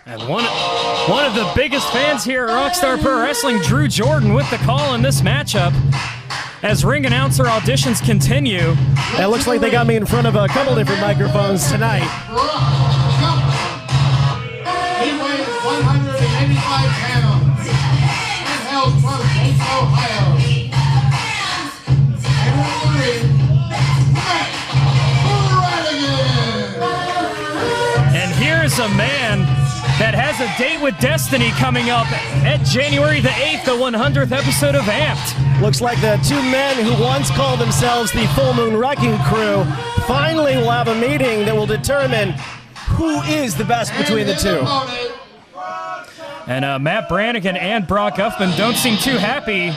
And one of the biggest fans here at Rockstar Pro Wrestling, Drew Jordan, with the call in this matchup as ring announcer auditions continue. It looks like they got me in front of a couple different microphones tonight. He weighs 185 pounds and hails from Dayton, Ohio. And here's a man that has a date with Destiny coming up at January the 8th, the 100th episode of Amped. Looks like the two men who once called themselves the Full Moon Wrecking Crew finally will have a meeting that will determine who is the best between the two. And Matt Brannigan and Brock Guffman don't seem too happy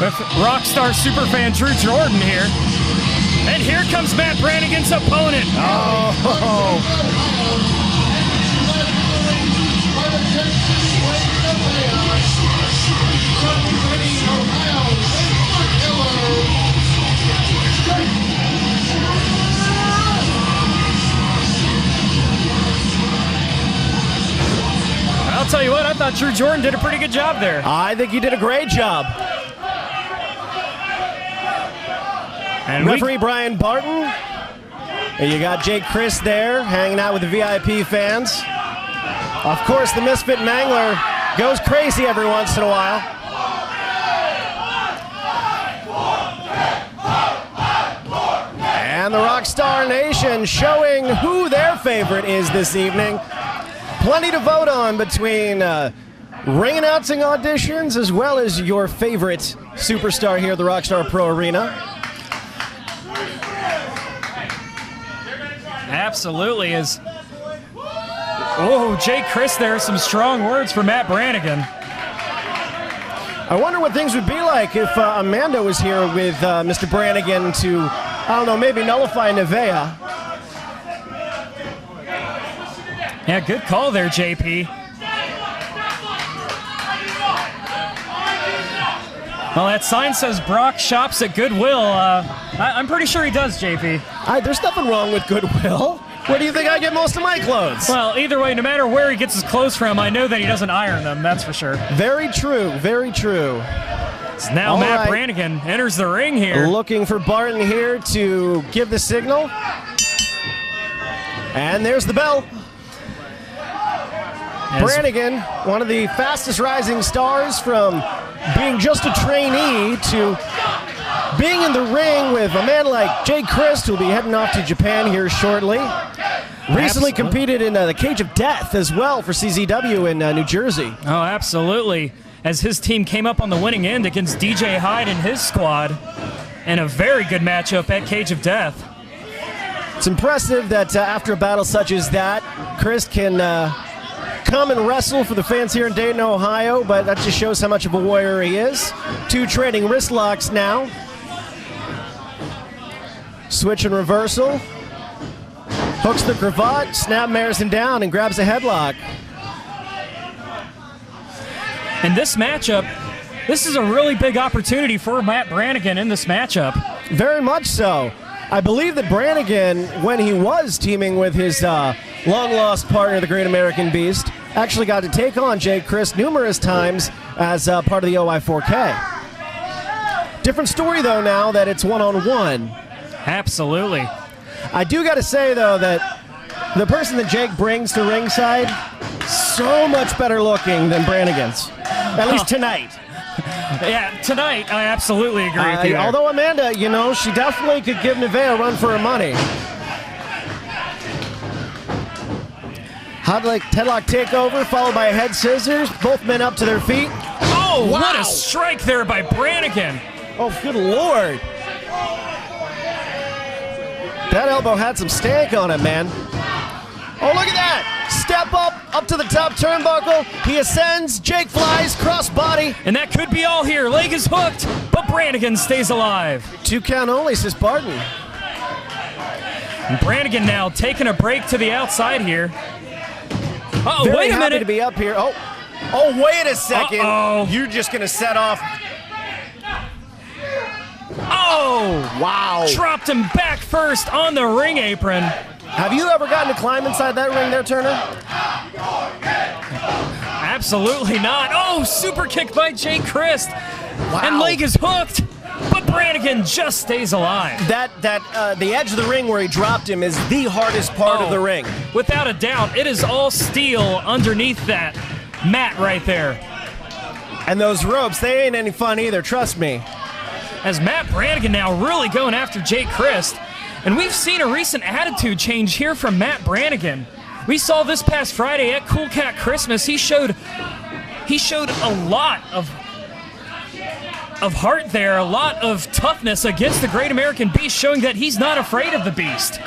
with Rockstar superfan Drew Jordan here. And here comes Matt Brannigan's opponent. I'll tell you what, I thought Drew Jordan did a pretty good job there. I think you did a great job. And referee Brian Barton. And you got Jake Crist there hanging out with the VIP fans. Of course, the Misfit Mangler goes crazy every once in a while. And the Rockstar Nation showing who their favorite is this evening. Plenty to vote on between ring announcing auditions as well as your favorite superstar here at the Rockstar Pro Arena. Absolutely is. Oh, Jake Crist there, some strong words for Matt Brannigan. I wonder what things would be like if Amanda was here with Mr. Brannigan to, I don't know, maybe nullify Nevaeh. Yeah, good call there, JP. Well, that sign says Brock shops at Goodwill. I'm pretty sure he does, JP. There's nothing wrong with Goodwill. Where do you think I get most of my clothes? Well, either way, no matter where he gets his clothes from, I know that he doesn't iron them, that's for sure. Very true, very true. So now All Matt right. Brannigan enters the ring here. Looking for Barton here to give the signal. And there's the bell. Brannigan, one of the fastest rising stars from being just a trainee to being in the ring with a man like Jake Crist, who'll be heading off to Japan here shortly. Recently competed in the Cage of Death as well for CZW in New Jersey. Oh, absolutely. As his team came up on the winning end against DJ Hyde and his squad in a very good matchup at Cage of Death. It's impressive that after a battle such as that, Crist can come and wrestle for the fans here in Dayton, Ohio, but that just shows how much of a warrior he is. Two trading wrist locks now. Switch and reversal. Hooks the cravat, snap Marison down, and grabs a headlock. In this matchup, this is a really big opportunity for Matt Brannigan in this matchup. Very much so. I believe that Brannigan, when he was teaming with his long-lost partner, the Great American Beast, actually got to take on Jake Crist numerous times as part of the OI4K. Different story, though, now that it's one-on-one. Absolutely. I do got to say, though, that the person that Jake brings to ringside, so much better looking than Brannigan's. At least tonight. Yeah, tonight, I absolutely agree with you there. Although Amanda, you know, she definitely could give Nevaeh a run for her money. Headlock takeover, followed by a head scissors. Both men up to their feet. Oh, wow. What a strike there by Brannigan. Oh, good Lord. That elbow had some stank on it, man. Oh, look at that. Step up to the top turnbuckle. He ascends. Jake flies, cross body. And that could be all here. Leg is hooked, but Brannigan stays alive. 2 count only, says Barton. And Brannigan now taking a break to the outside here. Uh-oh, Very wait a happy minute. to be up here. Oh, wait a second. Uh-oh. You're just going to set off. Oh! Wow. Dropped him back first on the ring apron. Have you ever gotten to climb inside that ring there, Turner? Absolutely not. Oh, super kick by Jake Crist. Wow. And leg is hooked, but Brannigan just stays alive. The edge of the ring where he dropped him is the hardest part of the ring. Without a doubt, it is all steel underneath that mat right there. And those ropes, they ain't any fun either, trust me. As Matt Brannigan now really going after Jake Crist. And we've seen a recent attitude change here from Matt Brannigan. We saw this past Friday at Cool Cat Christmas. He showed a lot of heart there, a lot of toughness against the Great American Beast, showing that he's not afraid of the Beast.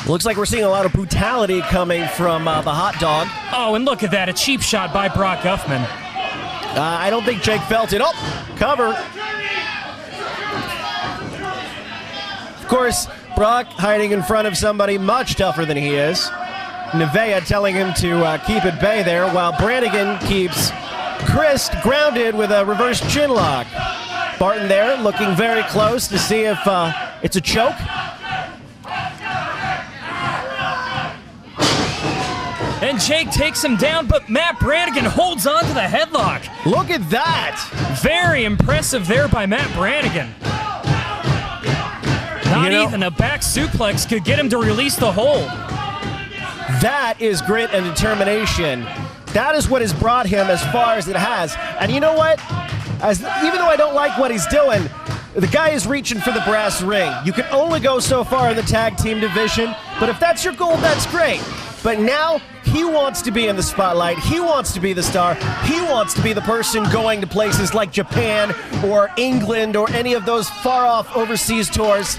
Looks like we're seeing a lot of brutality coming from the hot dog. Oh, and look at that, a cheap shot by Brock Guffman. I don't think Jake felt it. Oh, cover. Of course, Brock hiding in front of somebody much tougher than he is. Nevaeh telling him to keep at bay there, while Brannigan keeps Crist grounded with a reverse chin lock. Barton there looking very close to see if it's a choke. And Jake takes him down, but Matt Brannigan holds on to the headlock. Look at that! Very impressive there by Matt Brannigan. Not even a back suplex could get him to release the hold. That is grit and determination. That is what has brought him as far as it has. And you know what? Even though I don't like what he's doing, the guy is reaching for the brass ring. You can only go so far in the tag team division, but if that's your goal, that's great. But now he wants to be in the spotlight. He wants to be the star. He wants to be the person going to places like Japan or England or any of those far-off overseas tours.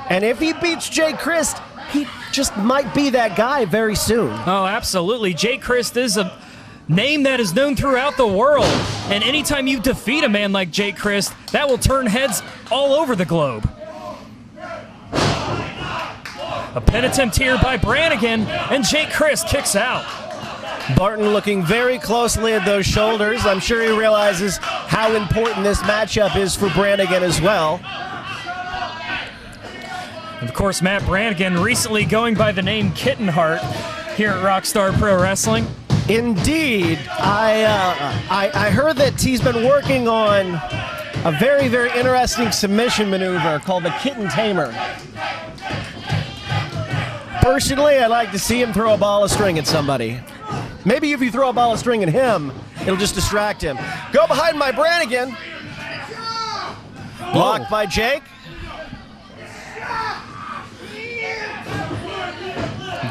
And if he beats Jake Crist, he just might be that guy very soon. Oh, absolutely. Jake Crist is a name that is known throughout the world. And anytime you defeat a man like Jake Crist, that will turn heads all over the globe. A pin attempt here by Brannigan, and Jake Crist kicks out. Barton looking very closely at those shoulders. I'm sure he realizes how important this matchup is for Brannigan as well. And of course, Matt Brannigan recently going by the name Kittenheart here at Rockstar Pro Wrestling. Indeed. I heard that he's been working on a very, very interesting submission maneuver called the Kitten Tamer. Personally, I'd like to see him throw a ball of string at somebody. Maybe if you throw a ball of string at him, it'll just distract him. Go behind my Brannigan. Blocked by Jake.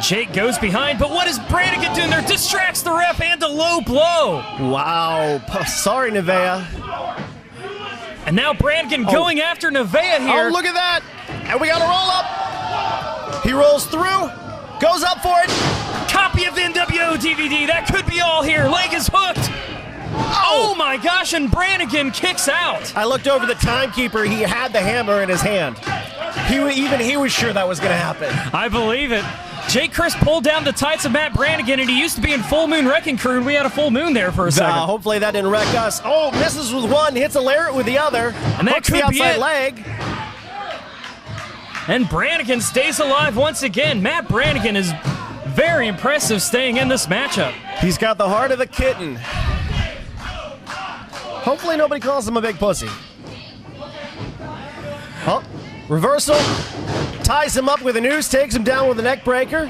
Jake goes behind, but what is Brannigan doing there? Distracts the ref and a low blow. Wow. Sorry, Nevaeh. And now Brannigan going after Nevaeh here. Oh, look at that. And we got a roll up. He rolls through, goes up for it. Copy of the NWO DVD. That could be all here. Leg is hooked. Oh my gosh, and Brannigan kicks out. I looked over the timekeeper. He had the hammer in his hand. He was sure that was going to happen. I believe it. Jake Crist pulled down the tights of Matt Brannigan, and he used to be in Full Moon Wrecking Crew, and we had a full moon there for a second. Hopefully that didn't wreck us. Oh, misses with one, hits a lariat with the other. And that hooks could the be outside it. leg. And Brannigan stays alive once again. Matt Brannigan is very impressive staying in this matchup. He's got the heart of a kitten. Hopefully nobody calls him a big pussy. Oh, reversal. Ties him up with a noose, takes him down with a neck breaker.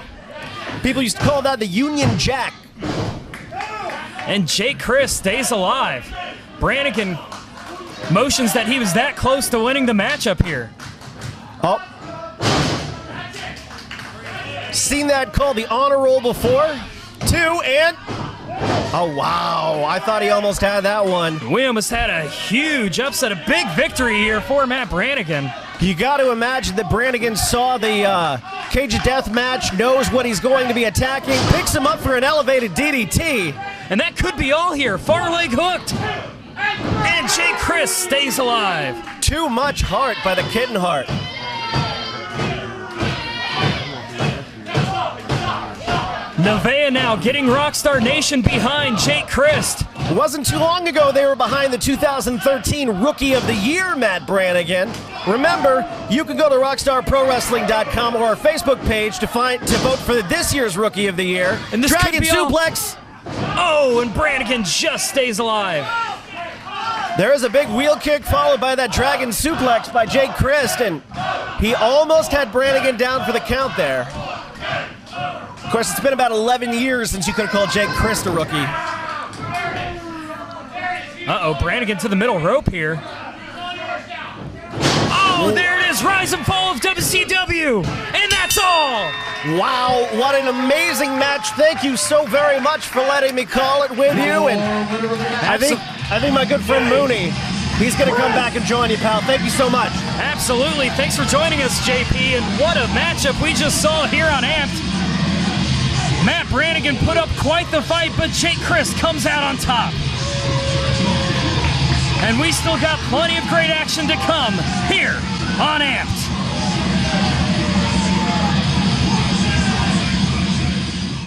People used to call that the Union Jack. And Jake Crist stays alive. Brannigan motions that he was that close to winning the matchup here. Oh. Seen that called the honor roll before. 2 and... Oh, wow. I thought he almost had that one. We almost had a huge upset, a big victory here for Matt Brannigan. You got to imagine that Brannigan saw the Cage of Death match, knows what he's going to be attacking, picks him up for an elevated DDT. And that could be all here. Far leg hooked. And Jake Crist stays alive. Too much heart by the Kittenheart. Nevaeh now getting Rockstar Nation behind Jake Crist. It wasn't too long ago they were behind the 2013 Rookie of the Year, Matt Brannigan. Remember, you can go to RockstarProWrestling.com or our Facebook page to vote for this year's Rookie of the Year. And this Dragon Suplex. Oh, and Brannigan just stays alive. There is a big wheel kick followed by that Dragon Suplex by Jake Crist, and he almost had Brannigan down for the count there. Of course, it's been about 11 years since you could have called Jake Crist a rookie. Uh-oh, Brannigan to the middle rope here. Oh, there it is, rise and fall of WCW, and that's all. Wow, what an amazing match. Thank you so very much for letting me call it with you, and I think my good friend Mooney, he's going to come back and join you, pal. Thank you so much. Absolutely, thanks for joining us, JP, and what a matchup we just saw here on Amped. Matt Brannigan put up quite the fight, but Jake Crist comes out on top. And we still got plenty of great action to come here on Amped.